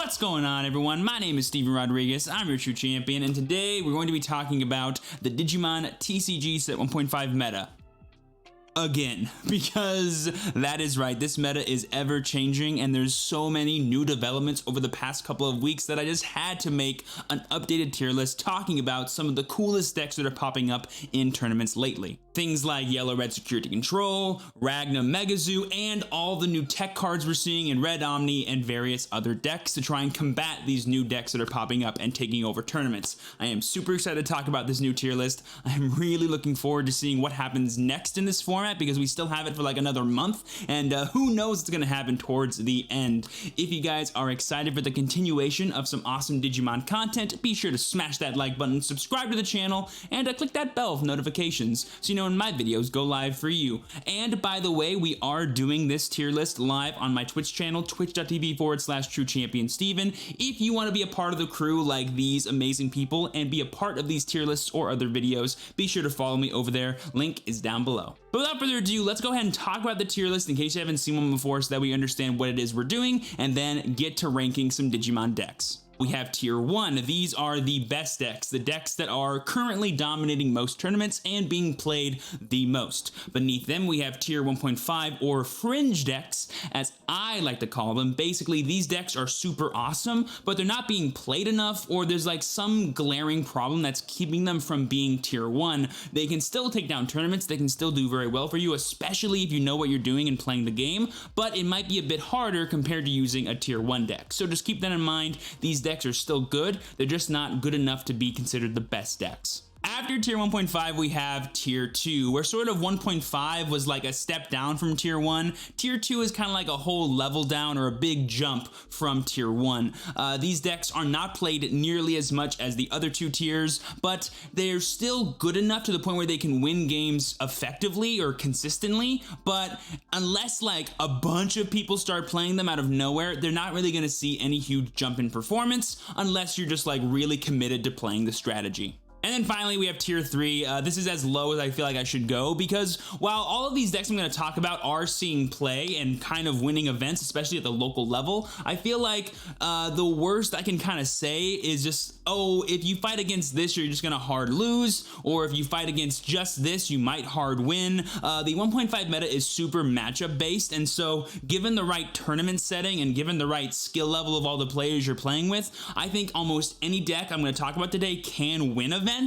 What's going on, everyone? My name is Steven Rodriguez. I'm your true champion, and today we're going to be talking about the Digimon TCG set 1.5 meta. Again, because that is right, this meta is ever changing and there's so many new developments over the past couple of weeks that I just had to make an updated tier list talking about some of the coolest decks that are popping up in tournaments lately. Things like Yellow-Red Security Control, Ragna Megazoo, and all the new tech cards we're seeing in Red Omni and various other decks to try and combat these new decks that are popping up and taking over tournaments. I am super excited to talk about this new tier list. I'm really looking forward to seeing what happens next in this format, because we still have it for like another month, and who knows what's going to happen towards the end. If you guys are excited for the continuation of some awesome Digimon content, be sure to smash that like button, subscribe to the channel, and click that bell for notifications so you know when my videos go live for you. And by the way, we are doing this tier list live on my Twitch channel, twitch.tv/TrueChampionSteven. If you want to be a part of the crew like these amazing people and be a part of these tier lists or other videos, be sure to follow me over there. Link is down below. But without further ado, let's go ahead and talk about the tier list in case you haven't seen one before so that we understand what it is we're doing, and then get to ranking some Digimon decks. We have Tier 1. These are the best decks, the decks that are currently dominating most tournaments and being played the most. Beneath them, we have Tier 1.5 or fringe decks, as I like to call them. Basically, these decks are super awesome, but they're not being played enough, or there's like some glaring problem that's keeping them from being Tier 1. They can still take down tournaments, they can still do very well for you, especially if you know what you're doing and playing the game, but it might be a bit harder compared to using a Tier 1 deck. So just keep that in mind. These decks are still good, they're just not good enough to be considered the best decks. After Tier 1.5, we have Tier 2, where sort of 1.5 was like a step down from Tier 1. Tier 2 is kind of like a whole level down or a big jump from Tier 1. These decks are not played nearly as much as the other two tiers, but they're still good enough to the point where they can win games effectively or consistently, but unless like a bunch of people start playing them out of nowhere, they're not really going to see any huge jump in performance unless you're just like really committed to playing the strategy. And then finally, we have Tier 3. This is as low as I feel like I should go, because while all of these decks I'm going to talk about are seeing play and kind of winning events, especially at the local level, I feel like the worst I can kind of say is just, oh, if you fight against this, you're just going to hard lose, or if you fight against just this, you might hard win. The 1.5 meta is super matchup based, and so given the right tournament setting and given the right skill level of all the players you're playing with, I think almost any deck I'm going to talk about today can win events.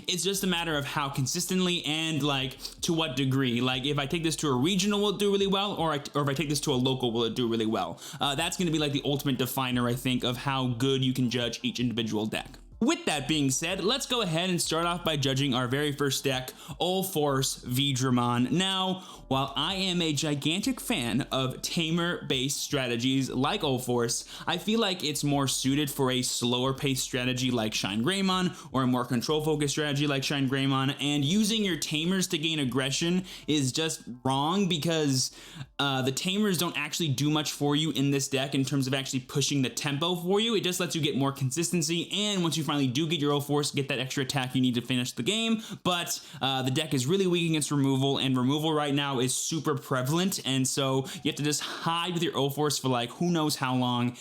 It's just a matter of how consistently and like to what degree. Like if I take this to a regional, will it do really well, or if I take this to a local, will it do really well? That's going to be like the ultimate definer, I think, of how good you can judge each individual deck. With that being said, let's go ahead and start off by judging our very first deck, Allforce Veedramon. Now, while I am a gigantic fan of tamer-based strategies like Allforce, I feel like it's more suited for a slower-paced strategy like ShineGreymon, or a more control-focused strategy like ShineGreymon, and using your tamers to gain aggression is just wrong, because the tamers don't actually do much for you in this deck in terms of actually pushing the tempo for you. It just lets you get more consistency, and once you finally do get your Allforce, get that extra attack you need to finish the game. But the deck is really weak against removal, and removal right now is super prevalent, and so you have to just hide with your Allforce for like who knows how long,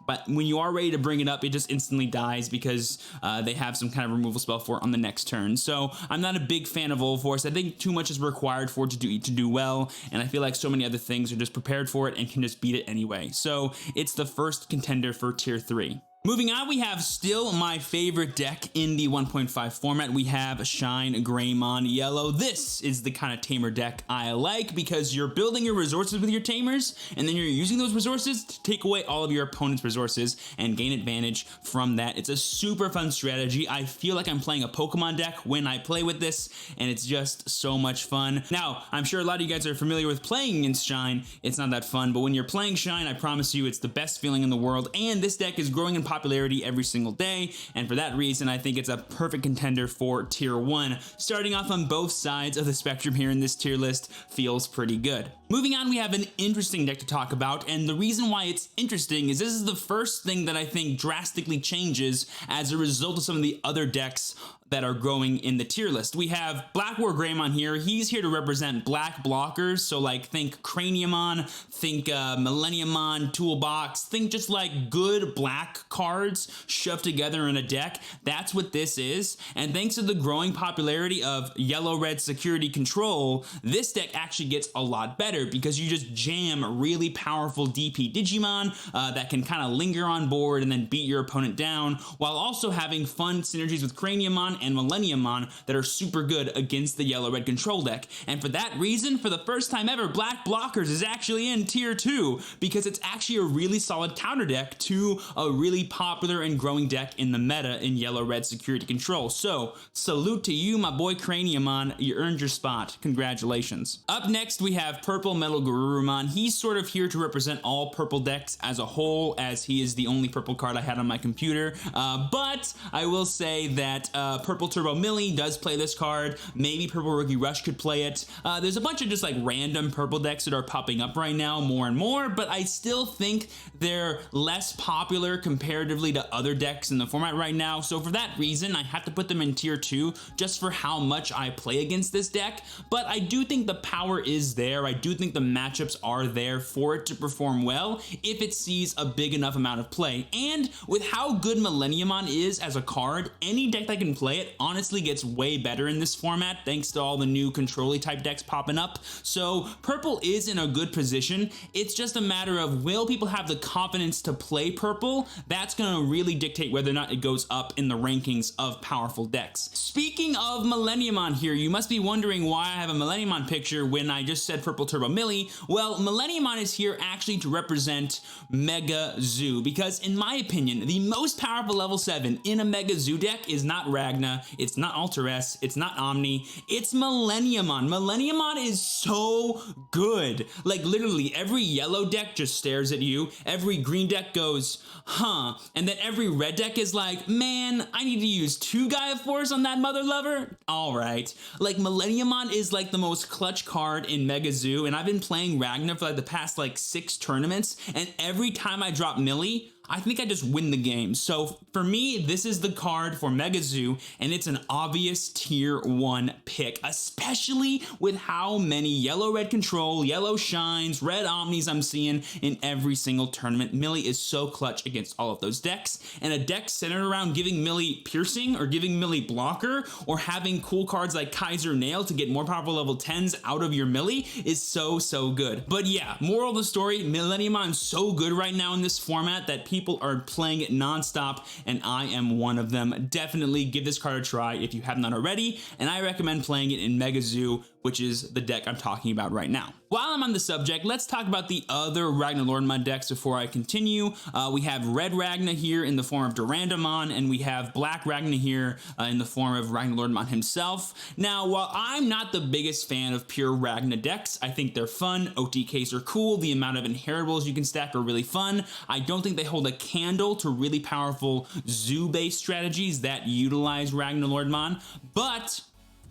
but when you are ready to bring it up, it just instantly dies because they have some kind of removal spell for it on the next turn. So I'm not a big fan of Allforce. I think too much is required for it to do well, and I feel like so many other things are just prepared for it and can just beat it anyway. So it's the first contender for Tier 3. Moving on, we have still my favorite deck in the 1.5 format. We have ShineGreymon Yellow. This is the kind of tamer deck I like, because you're building your resources with your tamers, and then you're using those resources to take away all of your opponent's resources and gain advantage from that. It's a super fun strategy. I feel like I'm playing a Pokemon deck when I play with this, and it's just so much fun. Now, I'm sure a lot of you guys are familiar with playing against Shine. It's not that fun, but when you're playing Shine, I promise you it's the best feeling in the world, and this deck is growing in popularity every single day, and for that reason I think it's a perfect contender for Tier 1. Starting off on both sides of the spectrum here in this tier list feels pretty good. Moving on, we have an interesting deck to talk about, and the reason why it's interesting is this is the first thing that I think drastically changes as a result of some of the other decks that are growing in the tier list. We have Black Greymon here. He's here to represent black blockers. So like think Craniumon, think Millenniumon, Toolbox, think just like good black cards shoved together in a deck. That's what this is. And thanks to the growing popularity of yellow-red security control, this deck actually gets a lot better because you just jam really powerful DP Digimon that can kind of linger on board and then beat your opponent down, while also having fun synergies with Craniumon and Millenniumon that are super good against the yellow-red control deck. And for that reason, for the first time ever, Black Blockers is actually in tier 2 because it's actually a really solid counter deck to a really popular and growing deck in the meta in yellow-red security control. So salute to you, my boy Craniumon. You earned your spot. Congratulations. Up next, we have Purple Metal Garurumon. He's sort of here to represent all purple decks as a whole, as he is the only purple card I had on my computer. But I will say that Purple Turbo Millie does play this card. Maybe Purple Rookie Rush could play it. There's a bunch of just like random purple decks that are popping up right now more and more, but I still think they're less popular comparatively to other decks in the format right now. So for that reason, I have to put them in tier 2 just for how much I play against this deck. But I do think the power is there. I do think the matchups are there for it to perform well if it sees a big enough amount of play. And with how good Millenniumon is as a card, any deck that can play it honestly gets way better in this format thanks to all the new control-y type decks popping up. So purple is in a good position. It's just a matter of, will people have the confidence to play purple? That's going to really dictate whether or not it goes up in the rankings of powerful decks. Speaking of Millenniumon here, you must be wondering why I have a Millenniumon picture when I just said Purple Turbo Millie. Well, Millenniumon is here actually to represent Mega Zoo, because in my opinion, the most powerful level 7 in a Mega Zoo deck is not Ragna, it's not Alteress, it's not Omni, it's Millenniumon. Millenniumon is so good. Like literally every yellow deck just stares at you, every green deck goes, huh, and then every red deck is like, man, I need to use 2 Gaia Force on that mother lover? Alright. Like Millenniumon is like the most clutch card in Mega Zoo, and I've been playing Ragna for like the past like 6 tournaments, and every time I drop Millie, I think I just win the game. So for me, this is the card for Mega Zoo, and it's an obvious tier 1 pick, especially with how many yellow-red control, yellow shines, red omnis I'm seeing in every single tournament. Millie is so clutch against all of those decks, and a deck centered around giving Millie piercing or giving Millie blocker or having cool cards like Kaiser Nail to get more powerful level 10s out of your Millie is so good. But yeah, moral of the story, Millenniumon's so good right now in this format that people are playing it non-stop, and I am one of them. Definitely give this card a try if you have not already, and I recommend playing it in Mega Zoo, which is the deck I'm talking about right now. While I'm on the subject, let's talk about the other Ragna Lordmon decks before I continue. We have Red Ragna here in the form of Durandamon, and we have Black Ragna here in the form of Ragna Lordmon himself. Now, while I'm not the biggest fan of pure Ragna decks, I think they're fun, OTKs are cool, the amount of inheritables you can stack are really fun. I don't think they hold a candle to really powerful zoo-based strategies that utilize Ragna Lordmon, but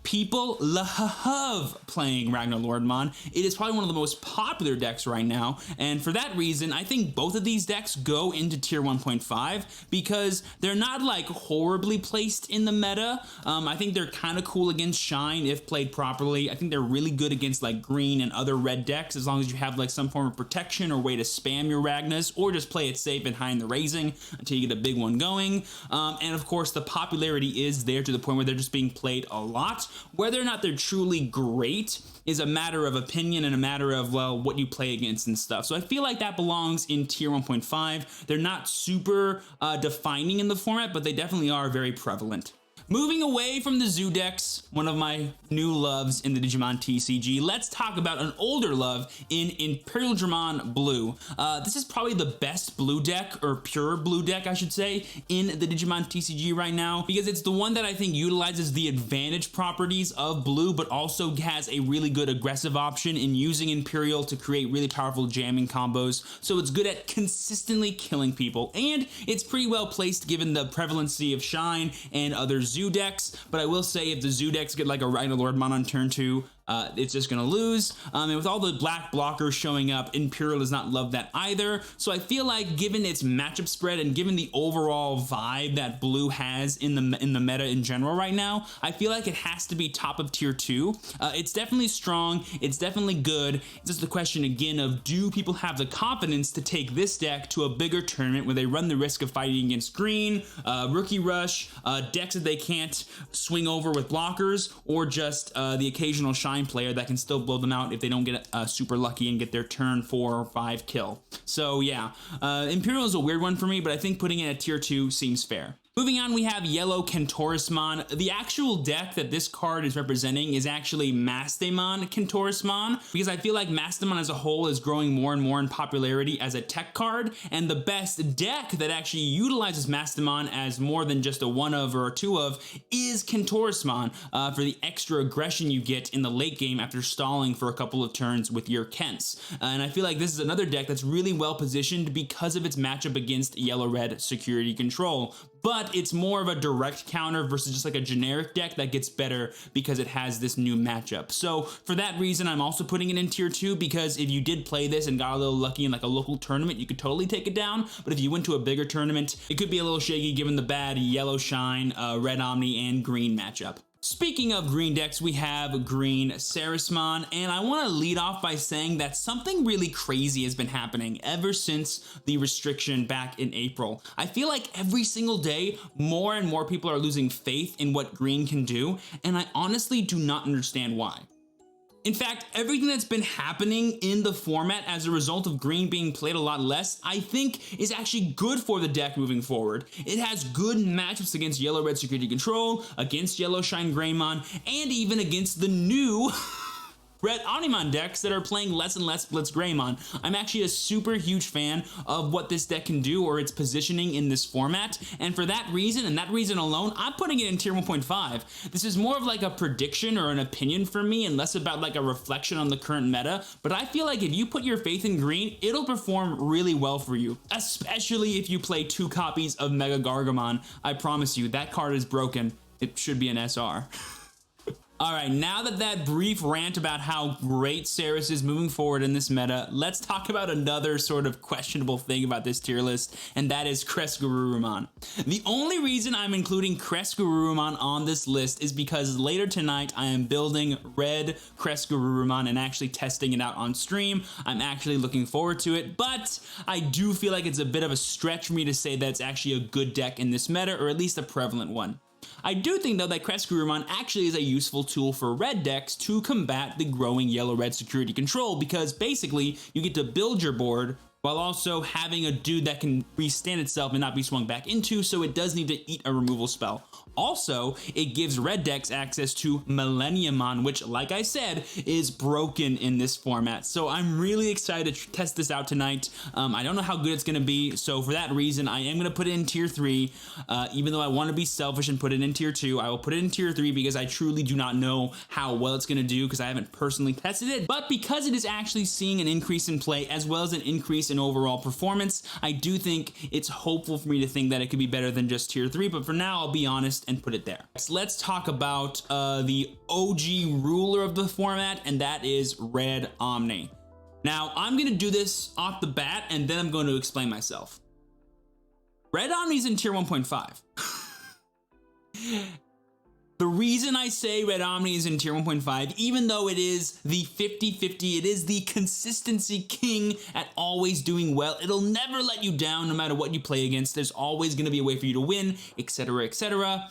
people love playing Ragna Lordmon. It is probably one of the most popular decks right now, and for that reason, I think both of these decks go into tier 1.5 because they're not like horribly placed in the meta. I think they're kind of cool against Shine if played properly. I think they're really good against like green and other red decks as long as you have like some form of protection or way to spam your Ragnas, or just play it safe and high in the raising until you get a big one going. And of course, the popularity is there to the point where they're just being played a lot. Whether or not they're truly great is a matter of opinion and a matter of, well, what you play against and stuff. So I feel like that belongs in tier 1.5. They're not super defining in the format, but they definitely are very prevalent. Moving away from the zoo decks, one of my new loves in the Digimon TCG, let's talk about an older love in Imperialdramon Blue. This is probably the best blue deck, or pure blue deck, I should say, in the Digimon TCG right now, because it's the one that I think utilizes the advantage properties of blue, but also has a really good aggressive option in using Imperial to create really powerful jamming combos. So it's good at consistently killing people, and it's pretty well placed given the prevalency of Shine and other zoo decks. But I will say, if the zoo decks get like a Ragna Lordmon on turn 2, it's just gonna lose. And with all the black blockers showing up, Imperial does not love that either. So I feel like given its matchup spread and given the overall vibe that blue has in the meta in general right now, I feel like it has to be top of tier 2. It's definitely strong, it's definitely good. It's just the question again of, do people have the confidence to take this deck to a bigger tournament where they run the risk of fighting against green, rookie rush, decks that they can't swing over with blockers, or just the occasional shine player that can still blow them out if they don't get super lucky and get their turn 4 or 5 kill. So yeah, Imperial is a weird one for me, but I think putting it at tier 2 seems fair. Moving on, we have yellow Kentaurosmon. The actual deck that this card is representing is actually Mastemon Kentaurosmon, because I feel like Mastemon as a whole is growing more and more in popularity as a tech card, and the best deck that actually utilizes Mastemon as more than just a 1 of or a 2 of is Kentaurosmon, for the extra aggression you get in the late game after stalling for a couple of turns with your Kents. And I feel like this is another deck that's really well positioned because of its matchup against yellow-red security control. But it's more of a direct counter versus just like a generic deck that gets better because it has this new matchup. So for that reason, I'm also putting it in tier 2, because if you did play this and got a little lucky in like a local tournament, you could totally take it down. But if you went to a bigger tournament, it could be a little shaky given the bad yellow shine, red Omni, and green matchup. Speaking of green decks, we have green Ceresmon, and I want to lead off by saying that something really crazy has been happening ever since the restriction back in April. I feel like every single day, more and more people are losing faith in what green can do, and I honestly do not understand why. In fact, everything that's been happening in the format as a result of green being played a lot less, I think is actually good for the deck moving forward. It has good matchups against yellow-red security control, against yellow ShineGreymon, and even against the new red Omnimon decks that are playing less and less Blitzgreymon. I'm actually a super huge fan of what this deck can do, or its positioning in this format, and for that reason and that reason alone, I'm putting it in tier 1.5. This is more of like a prediction or an opinion for me and less about like a reflection on the current meta, but I feel like if you put your faith in green, it'll perform really well for you, especially if you play 2 copies of Mega Gargamon. I promise you, that card is broken. It should be an SR. All right, now that brief rant about how great Ceres is moving forward in this meta, let's talk about another sort of questionable thing about this tier list, and that is Kresgarurumon. The only reason I'm including Kresgarurumon on this list is because later tonight I am building red Kresgarurumon and actually testing it out on stream. I'm actually looking forward to it, but I do feel like it's a bit of a stretch for me to say that it's actually a good deck in this meta, or at least a prevalent one. I do think though that Kresgarurumon actually is a useful tool for red decks to combat the growing yellow-red security control, because basically you get to build your board while also having a dude that can restand itself and not be swung back into, so it does need to eat a removal spell. Also, it gives red decks access to Millenniumon, which, like I said, is broken in this format. So I'm really excited to test this out tonight. I don't know how good it's going to be, so for that reason, I am going to put it in tier 3. Even though I want to be selfish and put it in tier 2, I will put it in tier 3 because I truly do not know how well it's going to do because I haven't personally tested it. But because it is actually seeing an increase in play as well as an increase in overall performance, I do think it's hopeful for me to think that it could be better than just tier 3, but for now, I'll be honest and put it there. So let's talk about the OG ruler of the format, and that is red Omni. Now, I'm going to do this off the bat, and then I'm going to explain myself. Red Omni's in tier 1.5. The reason I say red Omni is in tier 1.5, even though it is the 50-50, it is the consistency king at always doing well. It'll never let you down no matter what you play against. There's always going to be a way for you to win, etc., etc.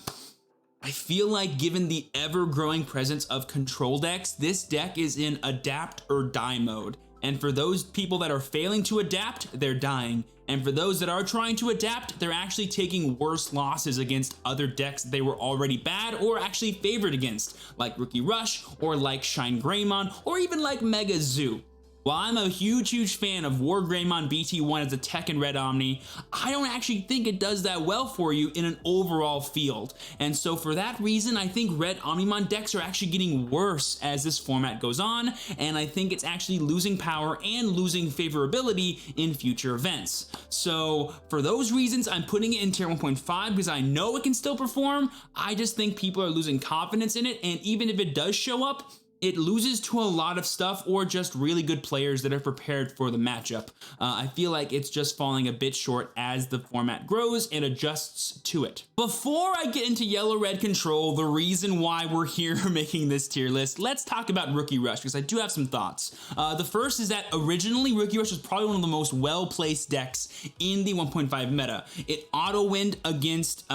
I feel like given the ever-growing presence of control decks, this deck is in adapt or die mode. And for those people that are failing to adapt, they're dying. And for those that are trying to adapt, they're actually taking worse losses against other decks they were already bad or actually favored against, like Rookie Rush, or like ShineGreymon, or even like Mega Zoo. While I'm a huge fan of WarGreymon BT1 as a tech in red Omni, I don't actually think it does that well for you in an overall field. And so for that reason, I think red Omnimon decks are actually getting worse as this format goes on, and I think it's actually losing power and losing favorability in future events. So for those reasons, I'm putting it in tier 1.5 because I know it can still perform. I just think people are losing confidence in it, and even if it does show up, it loses to a lot of stuff or just really good players that are prepared for the matchup. I feel like it's just falling a bit short as the format grows and adjusts to it. Before I get into yellow-red control, the reason why we're here making this tier list, let's talk about Rookie Rush, because I do have some thoughts. The first is that originally Rookie Rush was probably one of the most well-placed decks in the 1.5 meta. It auto-winned against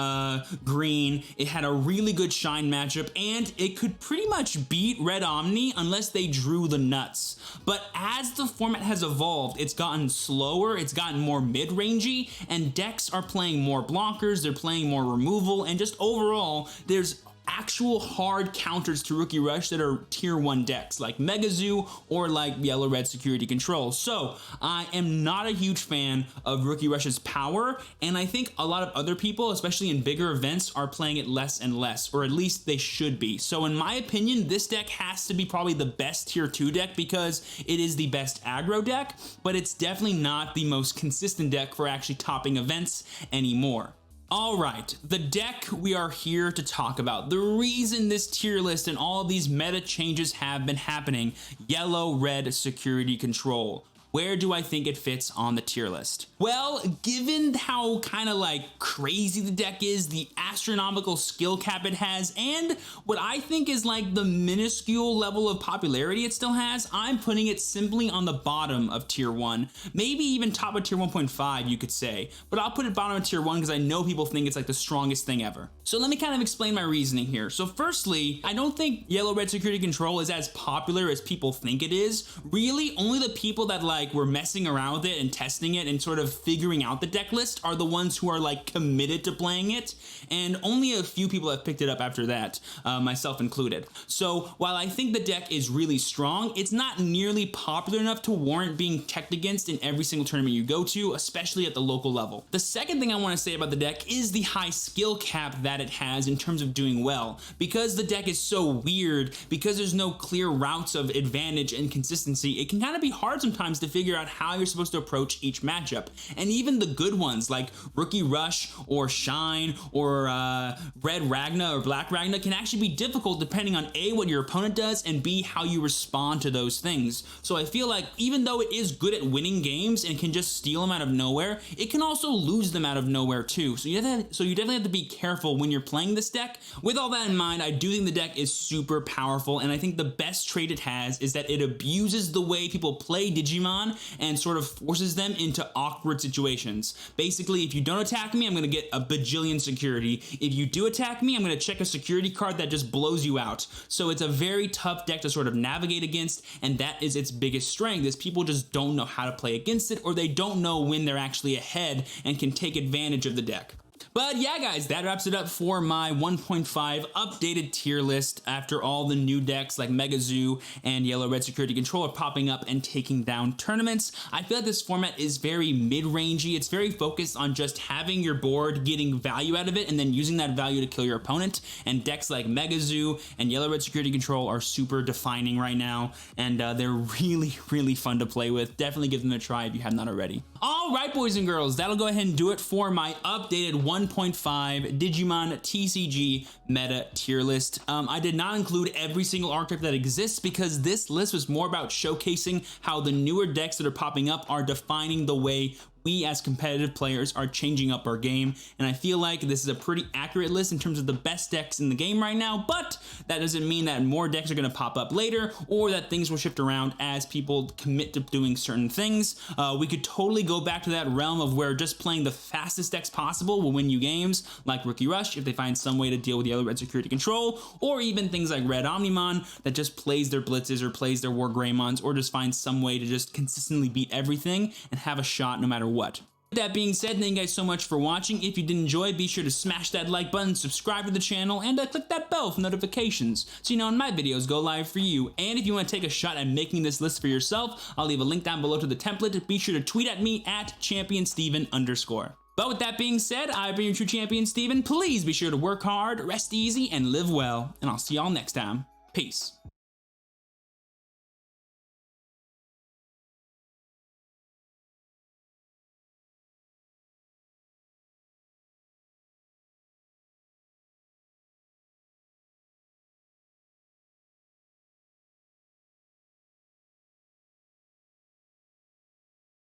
green, it had a really good Shine matchup, and it could pretty much beat Red Omni unless they drew the nuts. But as the format has evolved, it's gotten slower, it's gotten more mid-rangey, and decks are playing more blockers, they're playing more removal, and just overall, there's actual hard counters to Rookie Rush that are tier 1 decks like Mega Zoo or like Yellow Red Security Control. So I am not a huge fan of Rookie Rush's power, and I think a lot of other people, especially in bigger events, are playing it less and less, or at least they should be. So in my opinion, this deck has to be probably the best tier 2 deck because it is the best aggro deck, but it's definitely not the most consistent deck for actually topping events anymore. All right, the deck we are here to talk about, the reason this tier list and all of these meta changes have been happening, Yellow-Red Security Control. Where do I think it fits on the tier list? Well, given how kind of like crazy the deck is, the astronomical skill cap it has, and what I think is like the minuscule level of popularity it still has, I'm putting it simply on the bottom of tier 1, maybe even top of tier 1.5 you could say, but I'll put it bottom of tier 1 because I know people think it's like the strongest thing ever. So let me kind of explain my reasoning here. So firstly, I don't think Yellow-Red Security Control is as popular as people think it is. Really, only the people that like were messing around with it and testing it and sort of figuring out the deck list are the ones who are like committed to playing it, and only a few people have picked it up after that, myself included. So while I think the deck is really strong, it's not nearly popular enough to warrant being checked against in every single tournament you go to, especially at the local level. The second thing I want to say about the deck is the high skill cap that it has in terms of doing well. Because the deck is so weird, because there's no clear routes of advantage and consistency, it can kind of be hard sometimes to figure out how you're supposed to approach each matchup. And even the good ones like Rookie Rush or Shine or Red Ragna or Black Ragna can actually be difficult depending on A, what your opponent does, and B, how you respond to those things. So I feel like even though it is good at winning games and can just steal them out of nowhere, it can also lose them out of nowhere too. So you definitely have to be careful when you're playing this deck. With all that in mind, I do think the deck is super powerful, and I think the best trait it has is that it abuses the way people play Digimon and sort of forces them into awkward situations. Basically, if you don't attack me, I'm gonna get a bajillion security. If you do attack me, I'm gonna check a security card that just blows you out. So it's a very tough deck to sort of navigate against, and that is its biggest strength, is people just don't know how to play against it, or they don't know when they're actually ahead and can take advantage of the deck. But yeah, guys, that wraps it up for my 1.5 updated tier list after all the new decks like Mega Zoo and Yellow-Red Security Control are popping up and taking down tournaments. I feel like this format is very mid-rangey. It's very focused on just having your board, getting value out of it, and then using that value to kill your opponent. And decks like Mega Zoo and Yellow-Red Security Control are super defining right now, and they're really, really fun to play with. Definitely give them a try if you have not already. All right, boys and girls, that'll go ahead and do it for my updated 1.5 Digimon TCG meta tier list. I did not include every single archetype that exists because this list was more about showcasing how the newer decks that are popping up are defining the way we as competitive players are changing up our game, and I feel like this is a pretty accurate list in terms of the best decks in the game right now, but that doesn't mean that more decks are going to pop up later or that things will shift around as people commit to doing certain things. We could totally go back to that realm of where just playing the fastest decks possible will win you games, like Rookie Rush if they find some way to deal with Yellow-Red Security Control, or even things like Red Omnimon that just plays their blitzes or plays their War Greymons, or just finds some way to just consistently beat everything and have a shot no matter what. With that being said, thank you guys so much for watching. If you did enjoy, be sure to smash that like button, subscribe to the channel, and click that bell for notifications so you know when my videos go live for you. And if you want to take a shot at making this list for yourself, I'll leave a link down below to the template. Be sure to tweet at me at @ChampionSteven_. But with that being said, I've been your true champion, Steven. Please be sure to work hard, rest easy, and live well. And I'll see y'all next time. Peace.